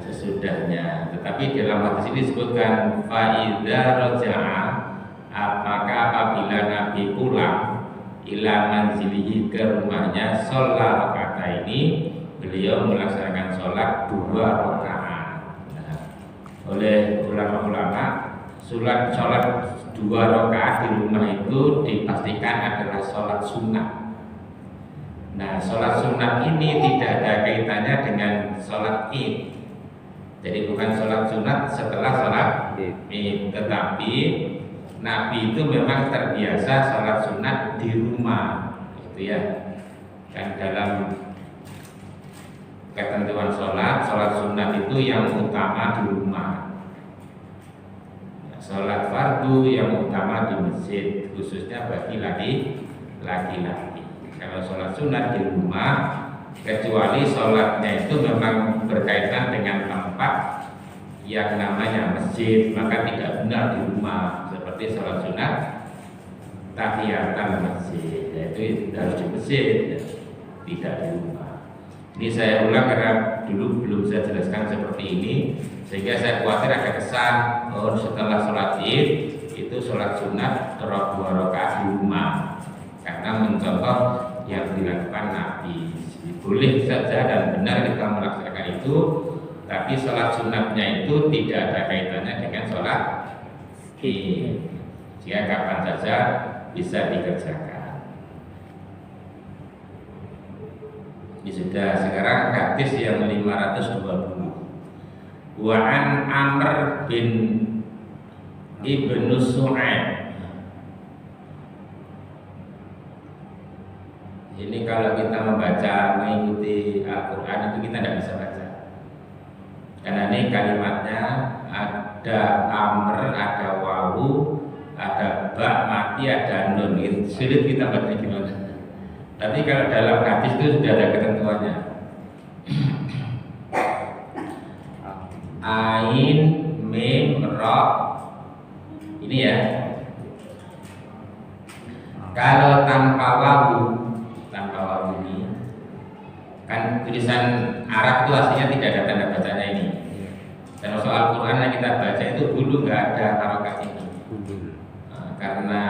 sesudahnya. Tetapi dalam hadis ini disebutkan faidza raja'a, apakah apabila Nabi pulang ila manzilihi, ke rumahnya, sholat rakaat ini, beliau melaksanakan sholat 2 rakaat. Nah, oleh ulama-ulama, sholat 2 rakaat di rumah itu dipastikan adalah sholat sunnah. Nah, sholat sunnah ini tidak ada kaitannya dengan sholat id. Jadi bukan sholat sunat setelah sholat id, tetapi Nabi itu memang terbiasa sholat sunat di rumah, gitu ya. Dan dalam ketentuan sholat sunat itu yang utama di rumah. Sholat fardu yang utama di masjid, khususnya bagi laki-laki. Kalau sholat sunat di rumah, kecuali sholatnya itu memang berkaitan dengan tempat yang namanya masjid, maka tidak benar di rumah. Seperti sholat sunat tahiyatan masjid, yaitu harus di masjid, tidak di rumah. Ini saya ulang karena dulu belum saya jelaskan seperti ini, sehingga saya khawatir ada kesan setelah sholat id itu sholat sunat 2 rakaat di rumah, karena mencontoh yang dilakukan Nabi. Boleh saja dan benar kita melaksanakan itu, tapi sholat sunatnya itu tidak ada kaitannya dengan sholat id, jika kapan saja bisa dikerjakan. Ini sudah. Sekarang hadis yang 520. Wa an Amr bin Ibnu Su'aib. Ini kalau kita membaca, mengikuti Al-Quran itu kita tidak bisa baca, karena ini kalimatnya ada amr, ada wawu, ada ba mati, ada nun. Sulit kita baca gimana. Tapi kalau dalam hadis itu sudah ada ketentuannya. Ain, mim, ra. Ini ya. Kalau tanpa wawu ini, kan tulisan Arab itu aslinya tidak ada tanda bacanya ini. Dan soal Quran yang kita baca itu dulu nggak ada harokat ini. Karena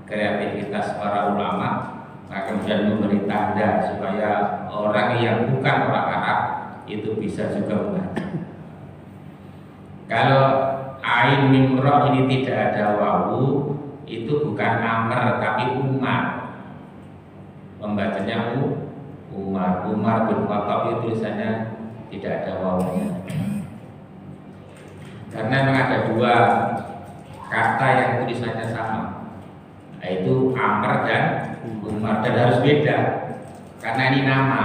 kreativitas para ulama, maka kemudian memberi tanda supaya orang yang bukan orang Arab itu bisa juga membaca. Kalau ain mim ra ini tidak ada wawu, itu bukan amr tapi umar. Membacanya Umar bin Khattab itu tulisannya tidak ada wawunya. Karena memang ada 2 kata yang tulisannya sama, yaitu Amr dan Umar, dan harus beda karena ini nama.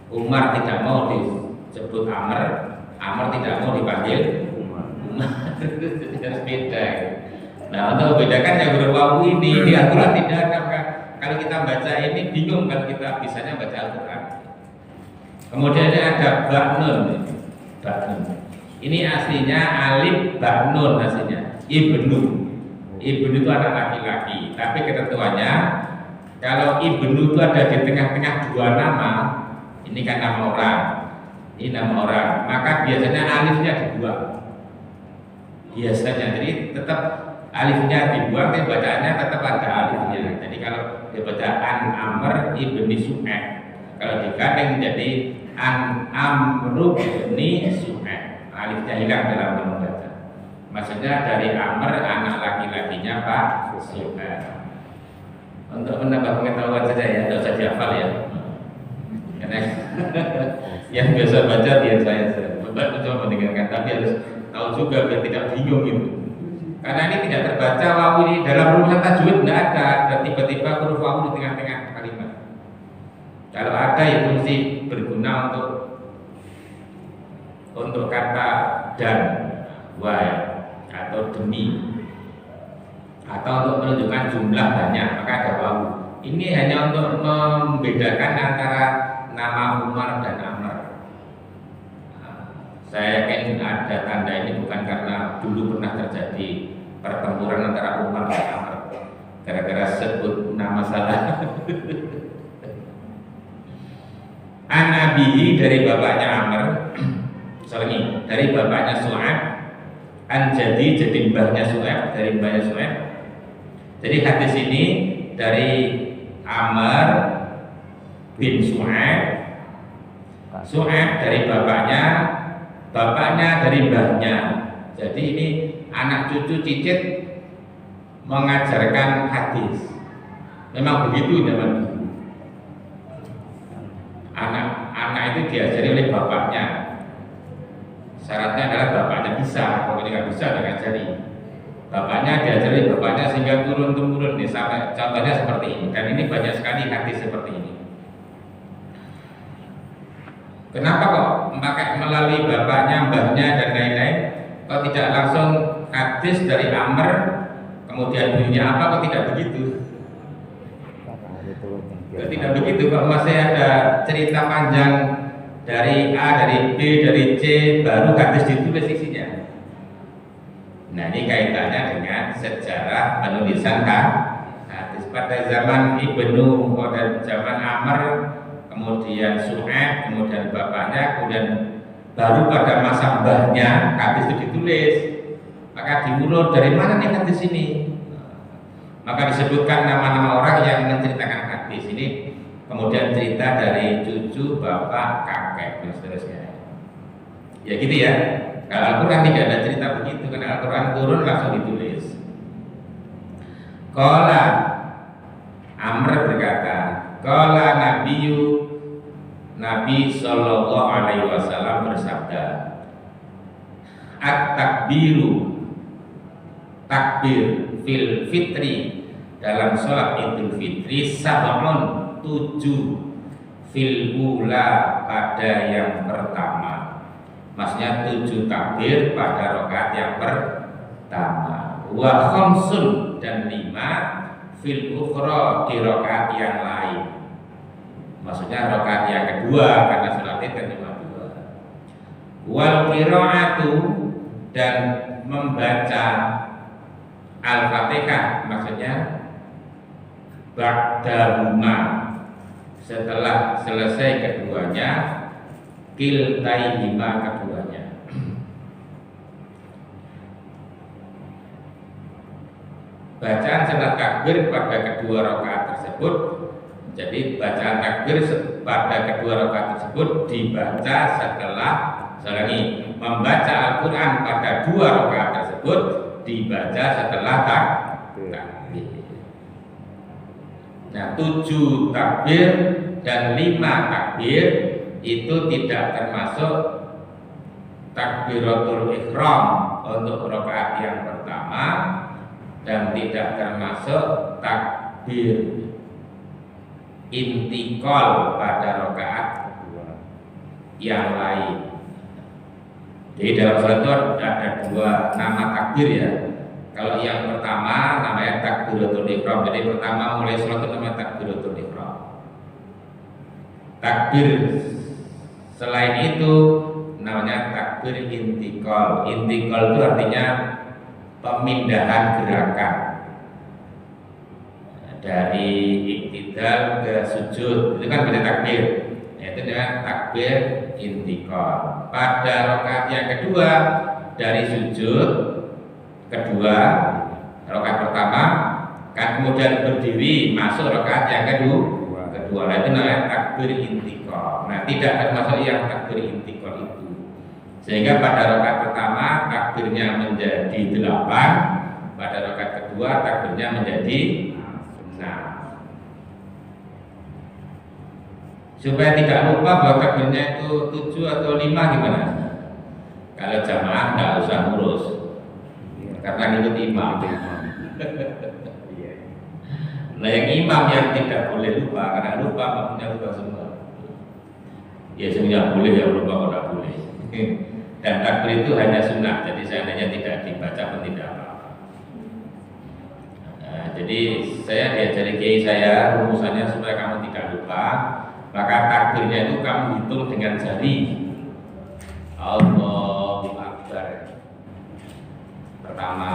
Umar tidak mau disebut Amr, Amr tidak mau dipanggil Umar. Harus beda. Nah, untuk membedakan yang berwawu ini di Al-Quran tidak ada. Kalau kita baca ini bingung kan, kita bisanya baca Al-Quran. Kemudian ada ba'nun. Ini aslinya alif ba'nun aslinya. Ibnu itu anak laki-laki. Tapi ketentuannya kalau ibnu itu ada di tengah-tengah 2 nama, ini kan nama orang, ini nama orang, maka biasanya alifnya dibuang. Biasanya, jadi tetap alifnya dibuang, tapi bacaannya tetap ada alifnya. Jadi kalau dibaca an Amr ibni Su'aib, kalau digandeng menjadi an Amru ibni Su'aib, alifnya hilang dalam membaca. Maksudnya dari Amr anak laki-lakinya Pak Su'aib. Untuk menambah pengetahuan saja ya, tidak usah dihafal ya. Karena yang biasa baca biar saya mencoba mendengarkan, tapi harus tahu juga biar tidak bingung itu. Karena ini tidak terbaca wawu ini dalam rumus tajwid, tidak ada. Dan tiba-tiba huruf wawu di tengah-tengah kalimat. Kalau ada itu mesti berguna untuk kata dan, why, atau demi, atau untuk menunjukkan jumlah banyak, maka ada wawu. Ini hanya untuk membedakan antara nama Umar dan Amr. Saya yakin ada tanda ini bukan karena dulu pernah terjadi pertempuran antara Umar dan Amr gara-gara sebut nama salah. An Nabihi, dari bapaknya Amr, Selangi dari bapaknya Su'aib jadi mbahnya Su'aib, dari mbahnya Su'aib. Jadi hadis ini dari Amr bin Su'aib, Su'aib dari bapaknya, bapaknya dari mbahnya. Jadi ini anak cucu cicit mengajarkan hadis. Memang begitu zaman dulu. Anak itu diajari oleh bapaknya. Syaratnya adalah bapaknya bisa, kalau nggak bisa dia ngajari. Bapaknya diajari bapaknya sehingga turun temurun nih, sampai contohnya seperti ini. Dan ini banyak sekali hadis seperti ini. Kenapa kok memakai melalui bapaknya, mbahnya dan lain-lain? Kok tidak langsung hadis dari Amr, kemudian bunyinya apa? Kok tidak begitu? Kok tidak begitu? Kok masih ada cerita panjang dari A, dari B, dari C, baru hadis ditulis isinya. Nah ini kaitannya dengan sejarah penulisan hadis pada zaman Ibnu, pada zaman Amr, kemudian Su'aib, kemudian bapaknya, kemudian baru pada masa mbahnya hadis itu ditulis. Maka diurut dari mana nih hadis ini? Maka disebutkan nama-nama orang yang menceritakan hadis ini. Kemudian cerita dari cucu, bapak, kakek, dan seterusnya. Ya gitu ya. Kalau Al-Quran tidak ada cerita begitu, karena Al-Quran turun langsung ditulis. Qala Amr berkata, qala Nabi sallallahu alaihi wasallam bersabda, at-takbiru, takbir fil fitri, dalam sholat Idul Fitri, sab'un, 7, fil ula, pada yang pertama. Maksudnya 7 takbir pada rakaat yang pertama. Wa khamsun, dan 5 fil ukhra, di rakaat yang lain. Maksudnya rakaat yang kedua, karena sholat Id kan cuma 2. Wal qiraatu, dan membaca Al-Fatihah, maksudnya ba'dahuma, setelah selesai keduanya, kiltaihima, keduanya. Bacaan setelah takbir pada kedua rakaat tersebut, jadi bacaan takbir pada kedua rakaat tersebut dibaca setelah, selangi, membaca Al-Quran pada 2 rakaat tersebut dibaca setelah takbir. Nah 7 takbir dan 5 takbir itu tidak termasuk takbiratul ihram untuk rakaat yang pertama, dan tidak termasuk takbir intikal pada rakaat yang lain. Jadi dalam sholat itu ada 2 nama takbir ya. Kalau yang pertama namanya takbiratul ihram. Jadi pertama mulai sholat itu namanya takbiratul ihram. Takbir selain itu namanya takbir intikal. Intikal itu artinya pemindahan gerakan dari iktidal ke sujud. Itu kan beda takbir. Itu dengan takbir intikal. Pada rakaat yang kedua dari sujud kedua, rakaat pertama kan kemudian berdiri masuk rakaat yang kedua, itu namanya takbir intikal. Nah tidak termasuk yang takbir intikal itu, sehingga pada rakaat pertama takbirnya menjadi 8, pada rakaat kedua takbirnya menjadi 6. Supaya tidak lupa bahwa takbirnya itu 7 atau 5 gimana? Kalau jamaah nggak usah ngurus, karena ikut imam. Nah yang imam yang tidak boleh lupa, karena lupa makmumnya lupa semua. Ya sebenarnya boleh, yang lupa kalau tidak boleh. Dan takbir itu hanya sunnah, jadi seandainya tidak dibaca pun tidak apa-apa. Nah, jadi saya diajari kiai saya rumusannya supaya kamu tidak lupa, maka takbirnya itu kamu hitung dengan jari. Allahu Akbar. Pertama,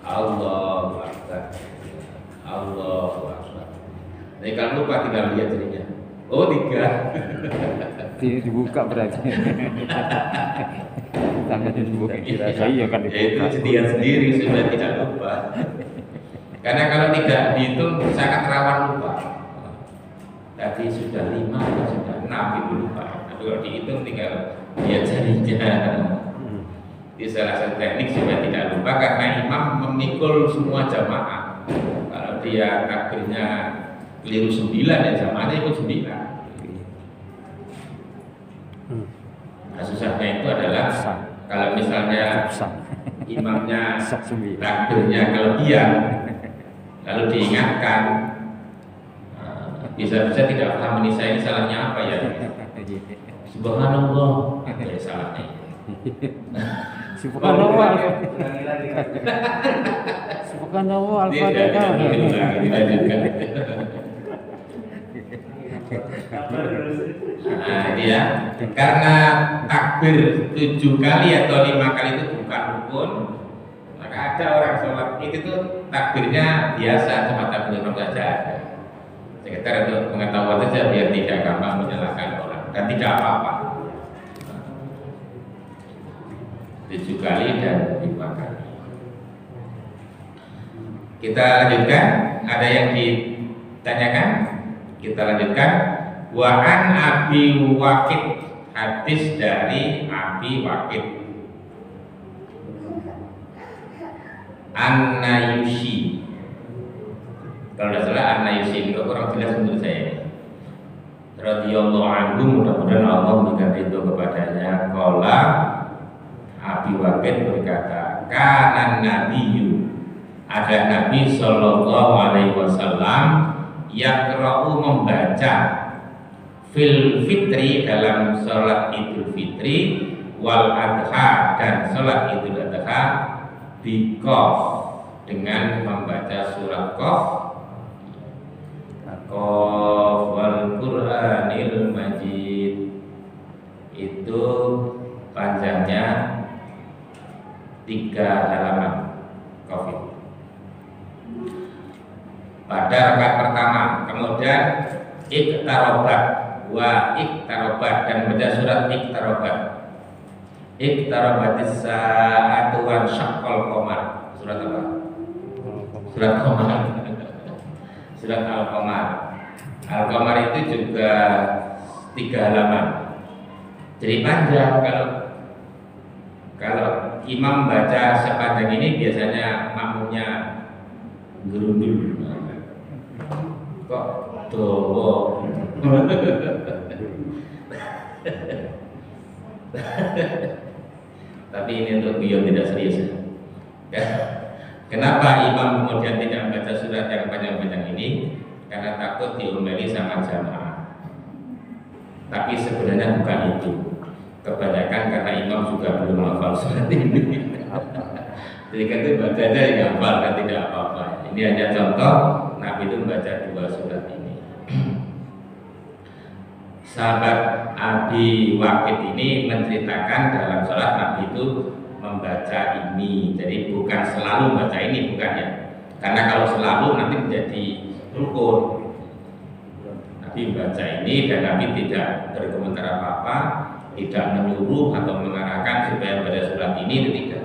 Allahu Akbar. Allahu Akbar. Jadi kalau lupa tinggal lihat jadinya. Oh 3. Dibuka berarti. Tangan dibuka dirasa iya kan Ya itu dibuka. sendiri sendiri sudah tidak lupa. Karena kalau tidak dihitung sangat rawan lupa. Tadi sudah 5 atau sudah 6 itu lupa. Tapi kalau dihitung tinggal lihat jarinya. Di salah satu teknik supaya tidak lupa karena imam memikul semua jamaah. Kalau dia takbirnya keliru 9 ya jamaahnya ikut 9. Nah, susahnya itu adalah kalau misalnya imamnya takbirnya kelebihan lalu diingatkan, bisa-bisa tidak paham ini saya ini salahnya apa ya. Subhanallah, ya salahnya. Subhanallah. Subhanallah al-Fatihah. Nah, dia karena takbir 7 kali atau 5 kali itu bukan rukun, maka ada orang sholat itu tuh takbirnya biasa, cuma takbir saja. Sekitar untuk pengetahuan saja biar tidak gampang menyalahkan orang dan tidak apa-apa. 7 kali dan 5 kali. Kita lanjutkan. Ada yang ditanyakan? Kita lanjutkan. Wa an Abi Waqid, hadis dari Abi Waqid. An-Nayusi. Kalau tidak salah An-Nayusi itu kurang jelas menurut saya. Radhiyallahu anhu, mudah-mudahan Allah memberikan ridho kepadanya. Qala Abi Waqid berkata, kana nabiyyu, ada Nabi sallallahu alaihi wasallam yaqra'u, membaca fil fitri, dalam salat Idul Fitri, wal adha, dan salat Idul Adha, bi qaf, dengan membaca surat qaf, qaf wal Qur'anil Majid. Itu panjangnya 3 halaman Qaf pada rakaat pertama. Kemudian iqtarobat wa iqtarobat, dan baca surat iqtarobat. Iqtarobatis sa'atu wan syaqqal qamar. Surat apa? Surat Qamar. Surat Al-Qamar. Al-Qamar itu juga 3 halaman. Jadi panjang. Kalau imam baca sepanjang ini biasanya makmumnya gerundul. Kok dowo. Tapi ini untuk beliau tidak serius. Kenapa imam kemudian tidak membaca surat yang panjang-panjang ini? Karena takut diomeli sama jamaah. Tapi sebenarnya bukan itu. Kebanyakan karena imam juga belum hafal surat ini. Jadi kan itu baca aja yang hafal, kan tidak apa-apa. Ini hanya contoh Nabi itu membaca 2 surat ini. Sahabat Abi Waqid ini menceritakan dalam sholat Nabi itu membaca ini. Jadi bukan selalu membaca ini, bukan ya. Karena kalau selalu nanti menjadi rukun. Nabi membaca ini dan Nabi tidak berkomentar apa-apa, tidak menyuruh atau mengarahkan supaya membaca surat ini, tidak.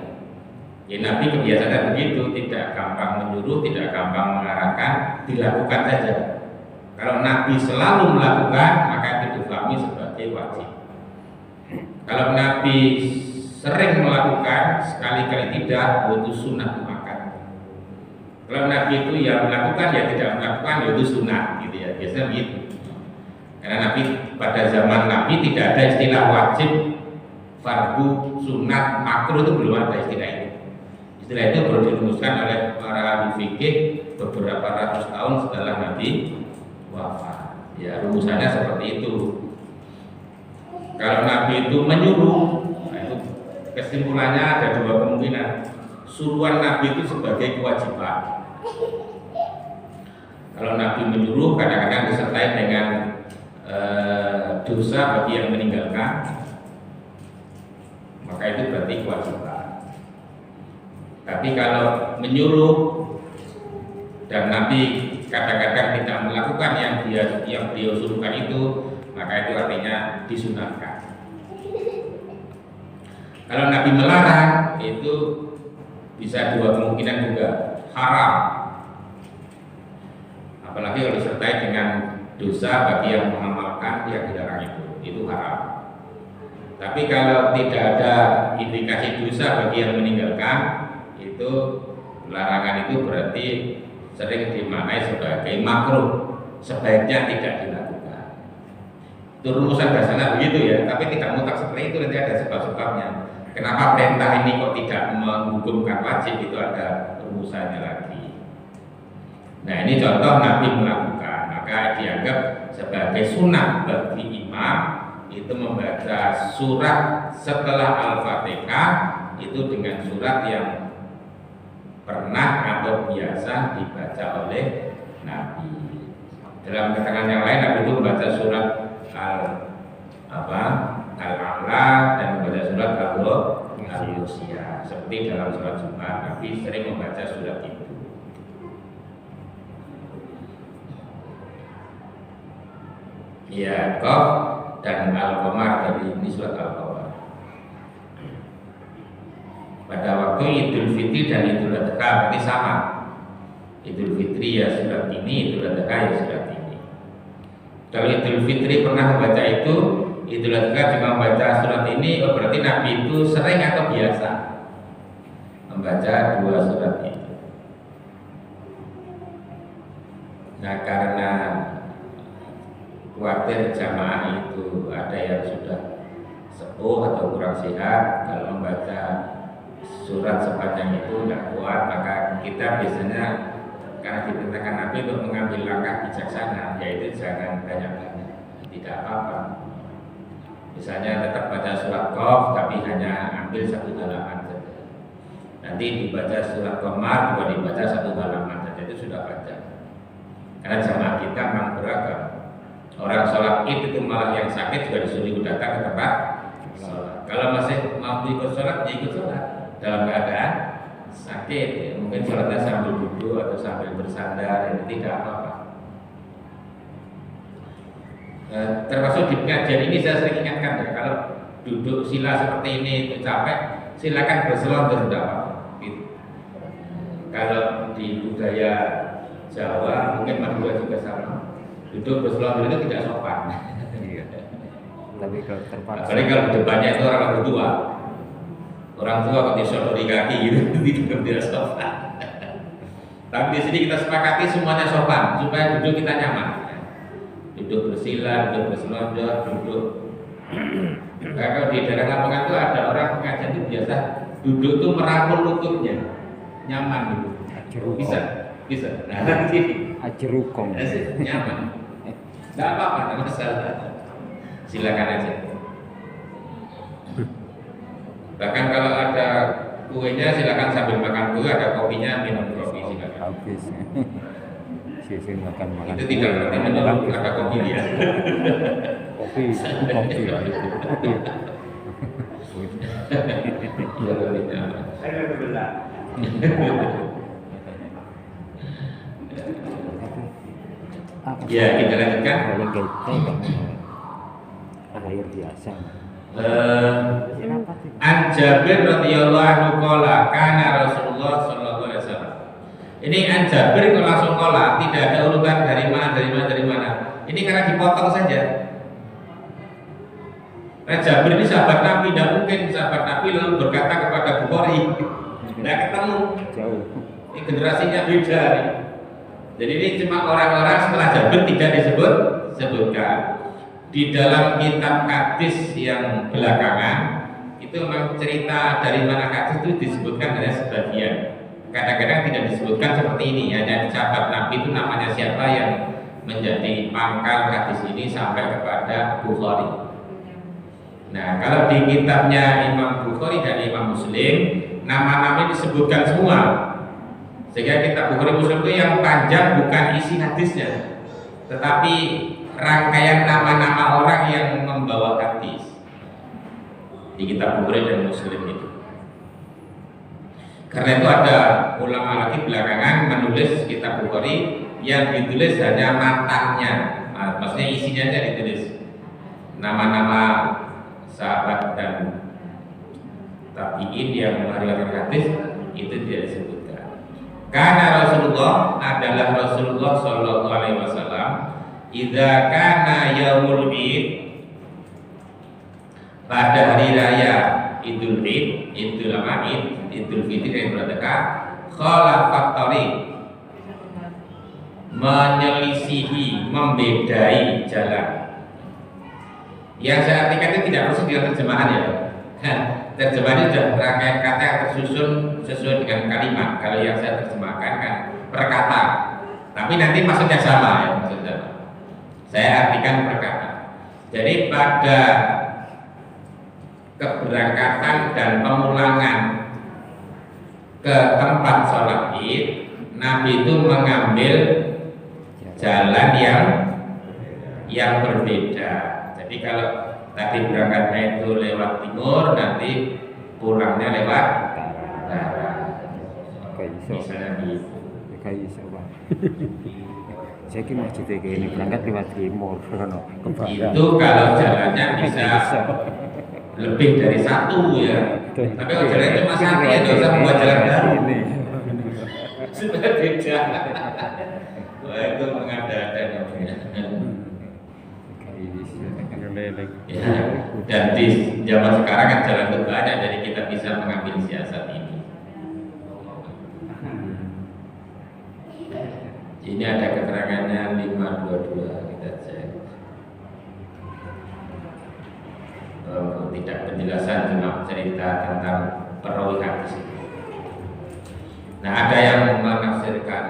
Ya, Nabi kebiasaan begitu, tidak gampang menyuruh, tidak gampang mengarahkan, dilakukan saja. Kalau Nabi selalu melakukan, maka itu difahami sebagai wajib. Kalau Nabi sering melakukan, sekali-kali tidak, itu sunnah makan. Kalau Nabi itu ya melakukan, ya tidak melakukan, itu sunnah, gitu ya. Biasanya begitu. Karena Nabi pada zaman Nabi tidak ada istilah wajib, fardu, sunat, makruh, itu belum ada istilah itu. Istilah itu baru dirumuskan oleh para ahli fikih beberapa ratus tahun setelah Nabi wafat. Ya, rumusannya seperti itu. Kalau Nabi itu menyuruh, nah itu kesimpulannya ada 2 kemungkinan. Suruhan Nabi itu sebagai kewajiban. Kalau Nabi menyuruh, kadang-kadang disertai dengan dosa bagi yang meninggalkan, maka itu berarti kewajiban. Tapi kalau menyuruh dan Nabi kadang-kadang tidak melakukan yang beliau suruhkan itu, maka itu artinya disunahkan. Kalau Nabi melarang itu bisa dua kemungkinan juga, haram, apalagi kalau disertai dengan dosa bagi yang mengamalkan yang dilarang itu haram. Tapi kalau tidak ada indikasi dosa bagi yang meninggalkan, itu larangan itu berarti sering dimaknai sebagai makruh, sebaiknya tidak dilakukan. Itu rumusan dasarnya begitu ya, tapi tidak mutlak seperti itu, nanti ada sebab-sebabnya. Kenapa perintah ini kok tidak menghukumkan wajib, itu ada rumusannya lagi. Nah ini contoh Nabi melakukan, maka dianggap sebagai sunnah bagi imam itu membaca surat setelah Al-Fatihah itu dengan surat yang pernah atau biasa dibaca oleh Nabi. Dalam keterangan yang lain Nabi itu membaca surat Al-A'la dan membaca surat Al-Ghasiyah. Seperti dalam surat Jumat Nabi sering membaca surat itu. Ya, Qaf dan Al-Qamar tadi, ini surat Al-Qamar. Pada waktu Idul Fitri dan Idul Adha berarti sama. Idul Fitri ya surat ini, Idul Adha ya surat ini. Kalau Idul Fitri pernah membaca itu, Idul Adha juga membaca surat ini, oh berarti Nabi itu sering atau biasa membaca dua surat itu. Nah karena khawatir jamaah itu ada yang sudah sepuh atau kurang sehat, kalau membaca surat sepanjang itu tidak kuat, maka kita biasanya karena diperintahkan Nabi untuk mengambil langkah bijaksana, yaitu jangan banyak-banyak, tidak apa-apa. Misalnya tetap baca surat Qaf tapi hanya ambil satu halaman saja. Nanti dibaca surat Qamar juga dibaca satu halaman saja, itu sudah baca. Karena jamaah kita memang beragam. Orang sholat id itu malah yang sakit juga disuruh datang ke tempat sholat. Kalau masih mau ikut sholat, ya ikut sholat dalam keadaan sakit. Ya. Mungkin sholatnya sambil duduk atau sambil bersandar, ini tidak apa-apa. Termasuk di pengajian ini saya sering ingatkan ya, kalau duduk sila seperti ini itu capek, silakan berselonjor tidak apa-apa. Gitu. Kalau di budaya Jawa mungkin Madura juga sama. Duduk berselonjor itu tidak sopan. Iya. Tapi kalau terpaksa. Apalagi kalau depannya itu orang berdua, orang tua kok disodori kaki gitu, itu tidak sopan. Tapi di sini kita sepakati semuanya sopan supaya duduk kita nyaman. Duduk bersila, duduk berselonjor, duduk. Nah, kalau di daerah Lamongan itu ada orang pengajian itu biasa duduk tuh merangkul lututnya, nyaman gitu. Bisa. Nah, nanti Ajerukong. nyaman. Tidak apa-apa, tidak masalah. Silakan aja. Bahkan kalau ada kuenya silakan sambil makan kue, ada kopinya minum kopi silakan. Habis. Sisi makan. Itu tidak berarti menurut ada kopi ya. Kopi ya itu. Saya berbeda. Ya kita lanjutkan. Air biasa. An Jabir radhiyallahu anhu qala kana Rasulullah sallallahu alaihi wasallam. Ini An Jabir kalau langsung qala, tidak ada urutan dari mana. Ini karena dipotong saja. Nah, Jabir ini sahabat Nabi, tidak mungkin sahabat Nabi lalu berkata kepada Bukhari. Tidak ketemu. Jauh. Ini generasinya beda nih. Jadi ini cuma orang-orang setelah Jabir tidak disebutkan. Di dalam kitab hadis yang belakangan itu memang cerita dari mana hadis itu disebutkan hanya sebagian. Kadang-kadang tidak disebutkan seperti ini, hanya sahabat Nabi itu namanya siapa yang menjadi pangkal hadis ini sampai kepada Bukhari. Nah, kalau di kitabnya Imam Bukhari dan Imam Muslim, nama-nama disebutkan semua. Sehingga kitab Bukhari Muslim itu yang panjang bukan isi hadisnya, tetapi rangkaian nama-nama orang yang membawa hadis di kitab Bukhari dan Muslim itu. Karena itu ada ulama lagi belakangan menulis kitab Bukhari yang ditulis hanya matanya, maksudnya isinya aja ditulis. nama-nama sahabat dan tabi'in yang meriwayatkan hadis itu tidak disebutkan. Karena Rasulullah adalah Rasulullah Shallallahu Alaihi Wasallam. Idza kana yaumul Id, pada hari raya Idul Id, Idul Id, Idul Fitri yang berdekat, khalafat tariq, menyelisihi, membedai jalan. Yang saya artikan itu tidak harus dengan terjemahan ya. Terjemahan itu sudah rangkaian kata yang tersusun sesuai dengan kalimat. Kalau yang saya terjemahkan kan per kata, tapi nanti maksudnya sama ya, maksudnya. Saya artikan per kata. Jadi pada keberangkatan dan pemulangan ke tempat sholat Id, Nabi itu mengambil jalan yang berbeda. Jadi kalau tadi berangkatnya itu lewat timur, nanti pulangnya lewat utara. Misalnya gitu. Kayak iso, Pak. Saya kira maksudnya kayak ini berangkat lewat timur, Itu kalau jalannya bisa lebih dari satu ya. Tapi kalau jalannya cuma satu ya nggak usah buat jalan baru. Sudah beda. Wah itu mengada-ada namanya. Ya, dan di zaman sekarang kan jalan itu banyak, jadi kita bisa mengambil siasat ini. Ini ada keterangannya 522, kita cek. Tidak penjelasan, cuma cerita tentang perawi hadis. Nah ada yang menafsirkan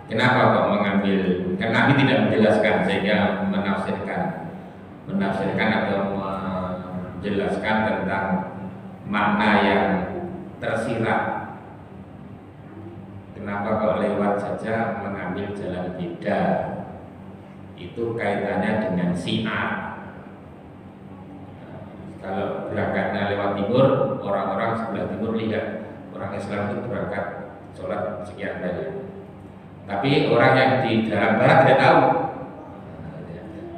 kenapa kok mengambil, karena Nabi tidak menjelaskan sehingga menafsirkan atau menjelaskan tentang makna yang tersirat. Kenapa kok lewat saja mengambil jalan beda? Itu kaitannya dengan syiar. Kalau berangkatnya lewat timur, orang-orang sebelah timur lihat orang Islam itu berangkat sholat sekian banyak. Tapi orang yang di dalam barat tidak tahu,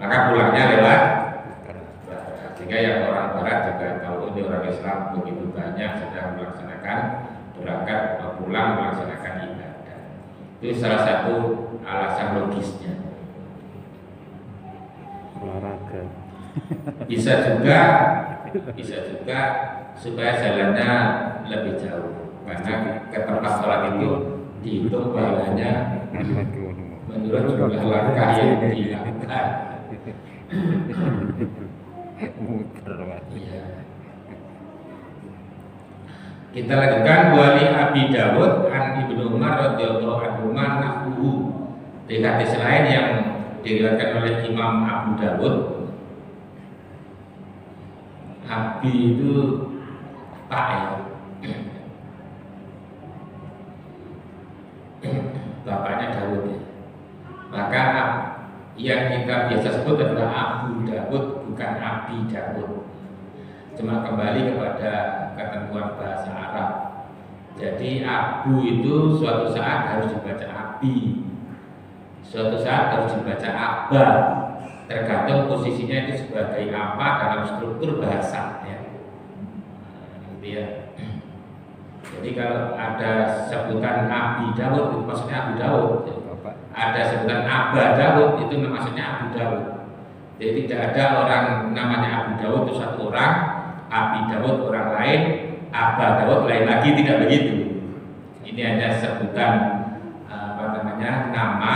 maka pulangnya lewat barat. Sehingga yang orang barat juga tahu ini orang Islam begitu banyak sedang melaksanakan berangkat pulang melaksanakan ibadah. Itu salah satu alasan logisnya. Olahraga. Bisa juga supaya jalannya lebih jauh, karena ke tempat sholat itu dihitung pahalanya menurut jumlah langkah yang dilakukan. Kita lanjutkan. Wali Abi Dawud an Ibnu Umar radhiyallahu anhu nahwu. Di hadis lain yang diriwayatkan oleh Imam Abu Dawud, Abi itu tak ya, bapaknya Dawud ya. Maka yang kita biasa sebut adalah Abu Dawud, bukan Abi Dawud. Cuma kembali kepada ketentuan bahasa Arab. Jadi Abu itu suatu saat harus dibaca Abi, suatu saat harus dibaca Abba, tergantung posisinya itu sebagai apa dalam struktur bahasa ya. Gitu ya. Jadi kalau ada sebutan Abi Dawud itu maksudnya Abu Dawud. Ada sebutan Abba Dawud itu maksudnya Abu Dawud. Jadi tidak ada orang namanya Abu Dawud itu satu orang, Abi Dawud orang lain, Abba Dawud lain lagi, tidak begitu. Ini hanya sebutan nama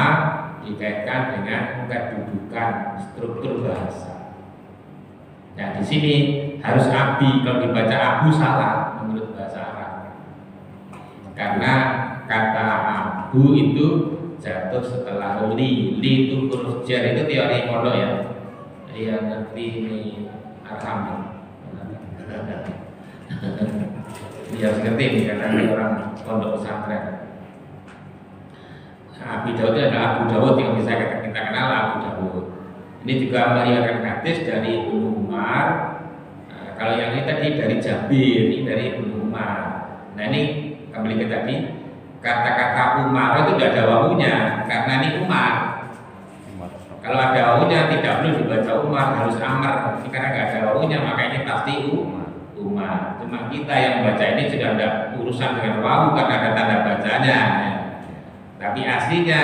dikaitkan dengan kedudukan struktur bahasa. Nah di sini harus Abi, kalau dibaca Abu salah menurut bahasa Arab. Karena kata Abu itu jatuh setelah li itu huruf jar, itu teori pondok ya. Yang ngerti ini Arham. Dia harus ngerti ini karena ini orang pondok pesantren. Abi Dawud itu adalah Abu Dawud yang bisa kita kenal, Abu Dawud. Ini juga meriwayatkan hadis dari Ibnu Umar. Nah, kalau yang ini tadi dari Jabir, ini dari Ibnu Umar. Nah ini kembali ke tadi, kata-kata Umar itu tidak ada wawunya karena ini Umar. Kalau ada wawunya tidak perlu dibaca Umar, harus Amr. Karena nggak ada wawunya maka ini pasti Umar. Cuma kita yang baca ini sudah ada urusan dengan wawu karena ada tanda bacanya. Tapi aslinya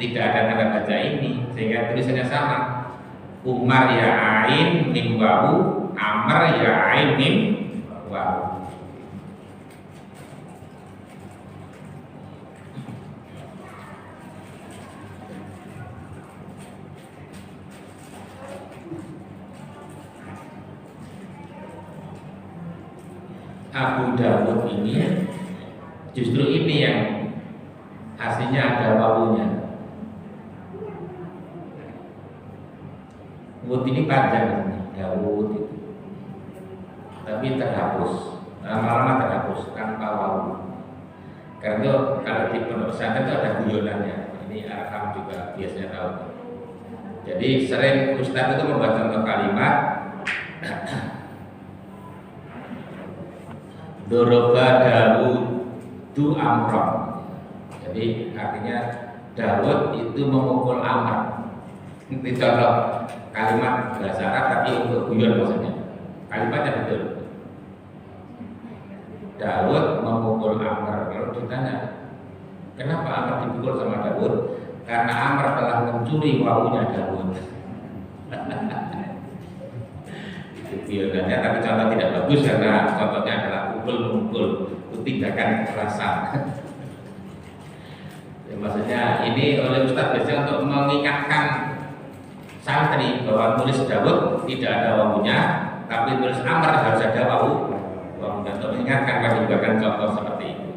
tidak ada tanda baca ini sehingga tulisannya sama. Umar ya ain mim wawu, Amr ya ain mim wawu. Abu Dawud ini justru ini yang aslinya ada wawunya. Wud ini panjang, Dawud itu, tapi terhapus, lama-lama terhapus tanpa wawu. Karena itu kalau di pondok pesantren itu ada guyonannya. Ini Arkam juga biasanya tahu. Jadi sering Ustadz itu membaca contoh kalimat Doroba Dawudu Amron. Jadi artinya Dawud itu memukul Amr. Itu contoh kalimat bahasa Arab tapi untuk guyon maksudnya. Kalimatnya betul. Dawud memukul Amr. Kalau ditanya, kenapa Amr dipukul sama Dawud? Karena Amr telah mencuri wawunya Dawud. Biodanya, tapi contoh tidak bagus karena contohnya adalah pukul-mukul, itu tindakan kekerasan. Ya, maksudnya ini oleh Ustadz biasanya untuk mengingatkan santri bahwa tulis Dawud tidak ada wawunya, tapi tulis Amr harus ada wawu. Untuk mengingatkan bahkan contoh seperti itu.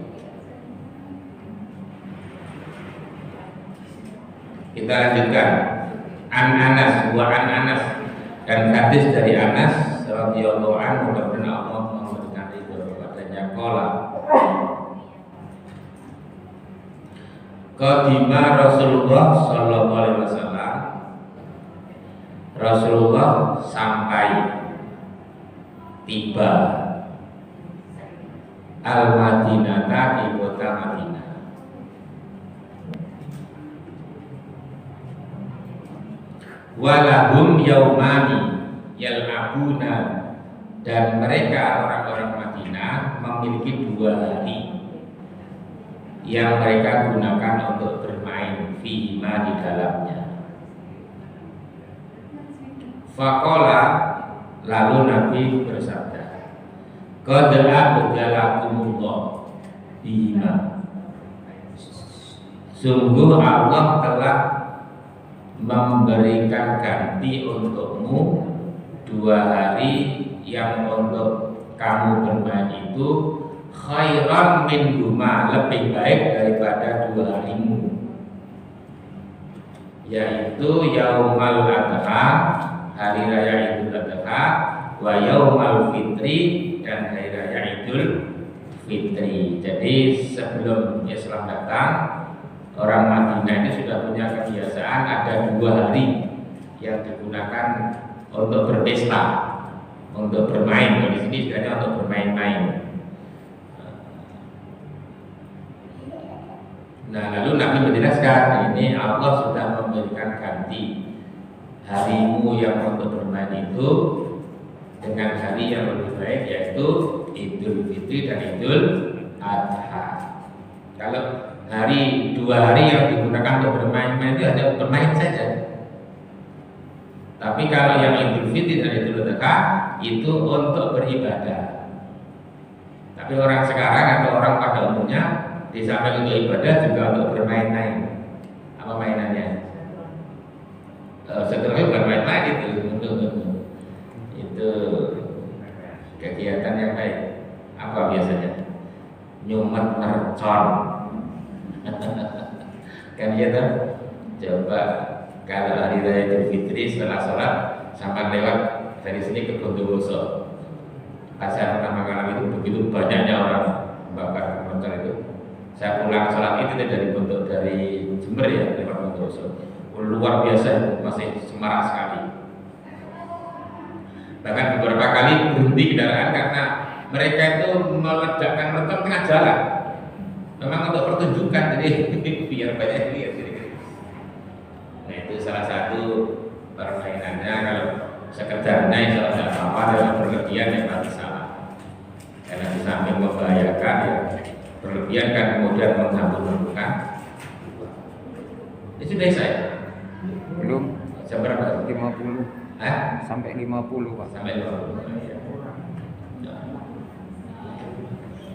Kita lanjutkan. An Anas wa an Anas, dan hadis dari Anas radhiyallahu anhu, mudah-mudahan Allah memberikan ridho kepadanya. Qala qadima Rasulullah sallallahu alaihi wasallam, Rasulullah sampai tiba Al-Madinata di kota Madinah. Walahum yaumani yal'abuna, dan mereka orang-orang Madinah memiliki 2 hari yang mereka gunakan untuk bermain fihima di dalamnya. Faqala, lalu Nabi bersabda, qad abdalakumullah bihima, sungguh Allah telah memberikan ganti untukmu 2 hari yang untuk kamu bermain itu khairan min huma, lebih baik daripada 2 harimu, yaitu yaumal adha, hari raya Idul Adha, wa yaumal fitri, dan hari raya Idul Fitri. Jadi sebelum Islam datang, orang Madinah ini sudah punya kebiasaan ada 2 hari yang digunakan untuk berpesta, untuk bermain. Di sini istilahnya untuk bermain-main. Nah, lalu Nabi menjelaskan, ini Allah sudah memberikan ganti harimu yang untuk bermain itu dengan hari yang lebih baik, yaitu Idul Fitri dan Idul Adha. Kalau hari 2 hari yang digunakan untuk bermain-main itu hanya bermain saja. Tapi kalau yang Idul Fitri dan Idul Adha itu untuk beribadah. Tapi orang sekarang atau orang pada umumnya di samping untuk ibadah juga untuk bermain-main. Apa mainannya? Sebenarnya bukan main-main itu kegiatan yang baik. Apa biasanya? Nyumet mercon. Kan ya tuh, coba kalau hari raya Idul Fitri setelah sholat sampai lewat dari sini ke Bondowoso, saya pernah mengalami itu, begitu banyaknya orang membakar mercon itu. Saya pulang sholat itu dari Jember ya, lewat Bondowoso, luar biasa, masih semarak sekali. Bahkan beberapa kali berhenti kendaraan karena mereka itu meledakkan mercon tengah jalan. Memang untuk pertunjukan, jadi biar banyak lihat. Nah itu salah satu permainannya. Kalau sekedarnya insya Allah tidak apa-apa, dengan berlebihan yang pasti salah. Karena di samping membahayakan ya, berlebihan kan kemudian menghambur-hamburkan. Itu sudah saya. Belum. Jam berapa? 50. Hah? Sampai 50 Pak. Sampai 50.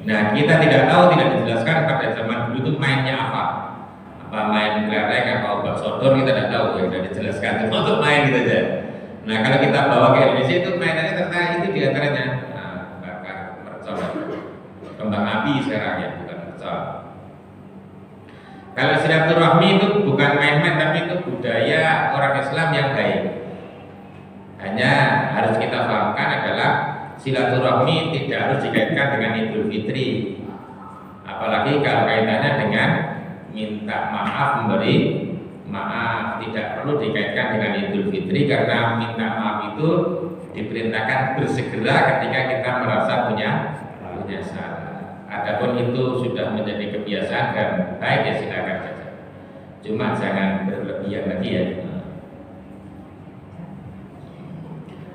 Nah kita tidak tahu, tidak dijelaskan pada zaman dulu itu mainnya apa main kelereng, apa obat sodor, kita tidak tahu ya, tidak dijelaskan. Cuma untuk main gitu aja. Nah kalau kita bawa ke Indonesia itu mainannya ternyata itu diantaranya bakar mercon, kembang api sekarang ya, bukan mercon. Kalau silaturahmi itu bukan main-main, tapi itu budaya orang Islam yang baik. Hanya harus kita pahamkan adalah silaturahmi tidak harus dikaitkan dengan Idul Fitri, apalagi kalau kaitannya dengan minta maaf, memberi maaf, tidak perlu dikaitkan dengan Idul Fitri, karena minta maaf itu diperintahkan bersegera ketika kita merasa punya salah. Adapun itu sudah menjadi kebiasaan dan baik ya silakan saja, cuma jangan berlebihan lagi ya.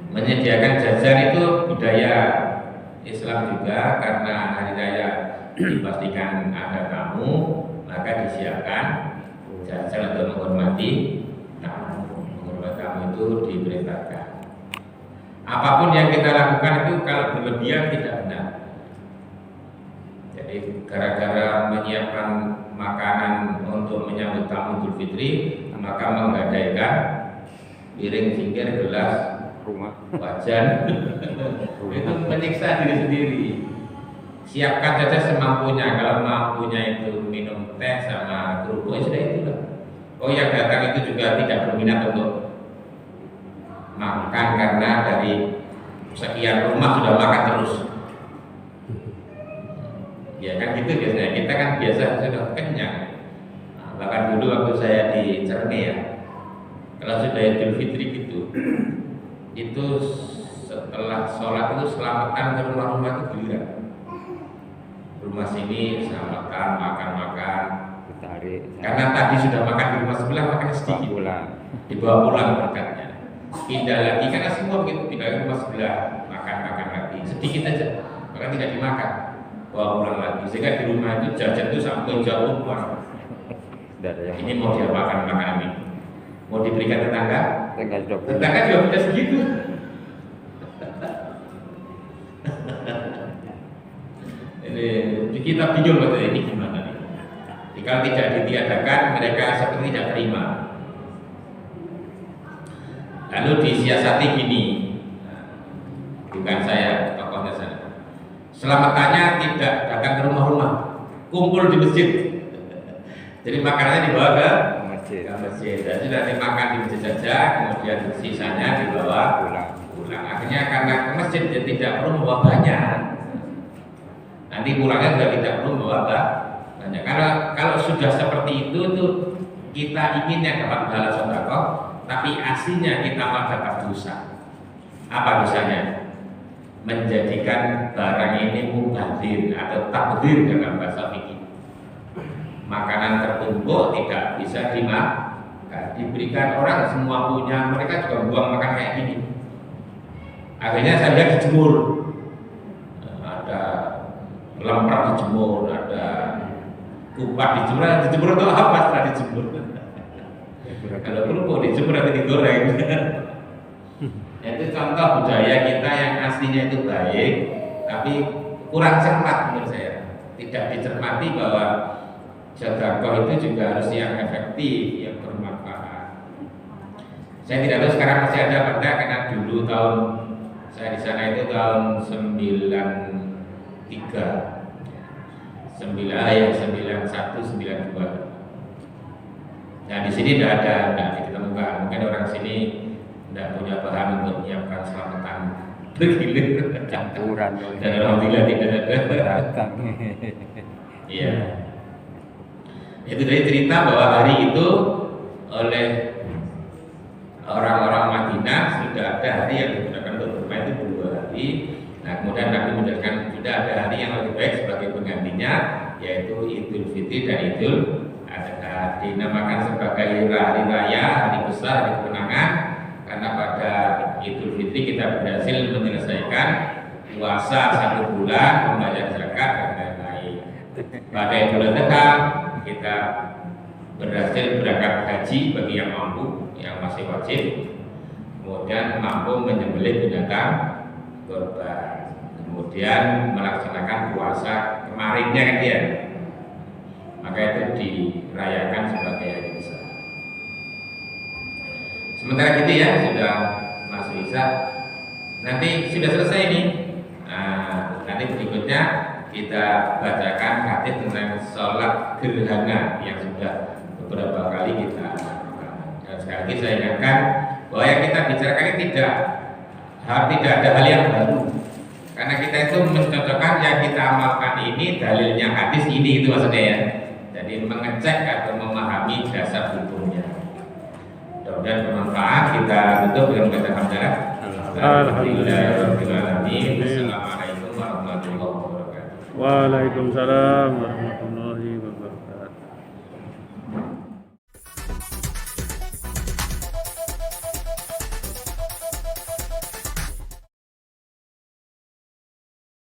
Menyediakan jajan itu budaya Islam juga, karena hari raya dipastikan ada tamu, maka disiapkan jajan untuk menghormati tamu. Menghormati tamu itu diperintahkan. Apapun yang kita lakukan itu kalau berlebihan tidak benar. Jadi gara-gara menyiapkan makanan untuk menyambut tamu Idul Fitri, maka menggadaikan piring, cingkir, gelas, rumah, wajan itu menyiksa diri sendiri. Siapkan saja semampunya. Kalau mampunya itu minum teh sama kerupuk, ya sudah itu lah. Oh yang datang itu juga tidak berminat untuk makan karena dari sekian rumah sudah makan terus. Ya kan gitu biasanya. Kita kan biasa sudah kenyang. Nah, bahkan dulu waktu saya di Cerme ya, kalau sudah Idul Fitri gitu, itu setelah sholat itu selamatan ke rumah-rumah itu giliran. Rumah sini selamatan, makan-makan. Karena tadi sudah makan di rumah sebelah, makan sedikit. Dibawa pulang berkatnya. Pindah lagi karena semua begitu, pindah ke rumah sebelah, makan lagi sedikit aja, bahkan tidak dimakan, bawa pulang lagi. Sehingga di rumah itu jajan itu sampai jauh pulang. Ini mau diapakan makanan ini? Mau diberikan tetangga? Tetangga juga bisa segitu. Ini kita bingung betul ini gimana nih? Jika tidak ditiadakan, mereka seperti tidak terima. Lalu disiasati gini, bukan saya tokohnya sana. Selamatannya tidak datang ke rumah-rumah, kumpul di masjid. Jadi makanannya dibawa ke masjid. Dan sudah dimakan di masjid saja, kemudian sisanya dibawa pulang. Akhirnya karena ke masjid dia tidak perlu membawa banyak. Nanti pulangnya juga tidak perlu membawa banyak. Karena kalau sudah seperti itu tuh kita inginnya dapat pahala sedekah, tapi aslinya kita malah dapat dosa. Apa dosanya? Menjadikan barang ini mubadzir atau tabdzir dalam bahasa fikih. Makanan tertumpuk tidak bisa dimakan, diberikan orang semua punya, mereka juga buang makan kayak gini. Akhirnya saya lihat dijemur, ada lemper dijemur, ada kupat dijemur atau apa setelah dijemur. Kalau kerupuk dijemur atau digoreng. Itu contoh budaya kita yang aslinya itu baik, tapi kurang cermat menurut saya. Tidak dicermati bahwa sedekah itu juga harus yang efektif, yang bermanfaat. Saya tidak tahu sekarang masih ada apa enggak, karena dulu tahun saya di sana itu tahun 91, 92. Nah di sini tidak ditemukan. Mungkin orang sini tidak punya bahan untuk menyiapkan selamatan bergilir campuran. Dan alhamdulillah tidak ada. Iya. Itu dari cerita bahwa hari itu oleh orang-orang Madinah sudah ada hari yang digunakan untuk bermain itu 2 hari. Nah kemudian Nabi menjelaskan sudah ada hari yang lebih baik sebagai penggantinya, yaitu Idul Fitri dan Idul Adha. dinamakan sebagai hari raya, hari besar, hari kemenangan, karena pada Idul Fitri kita berhasil menyelesaikan puasa 1 bulan, membayar zakat dan lain-lain. Pada Idul Adha kita berhasil berangkat haji bagi yang mampu, yang masih wajib, kemudian mampu menyembelih binatang kurban, kemudian melaksanakan puasa kemarinnya kan ya, maka itu dirayakan sebagai hari besar. Sementara gitu ya, sudah masuk Isya, nanti sudah selesai nih. Nah, nanti berikutnya kita bacakan hadis tentang sholat gerhana yang sudah beberapa kali kita lakukan. Dan sekali lagi saya ingatkan bahwa yang kita bicarakan ini tidak ada hal yang baru, karena kita itu mencocokkan yang kita amalkan ini dalilnya hadis ini, itu maksudnya ya. Jadi mengecek atau memahami dasar hukumnya. Mudah-mudahan bermanfaat. Kita tutup dengan kata hamdalah. Alhamdulillahirobbilalamin. Assalamualaikum warahmatullahi wabarakatuh. Waalaikumsalam warahmatullahi wabarakatuh.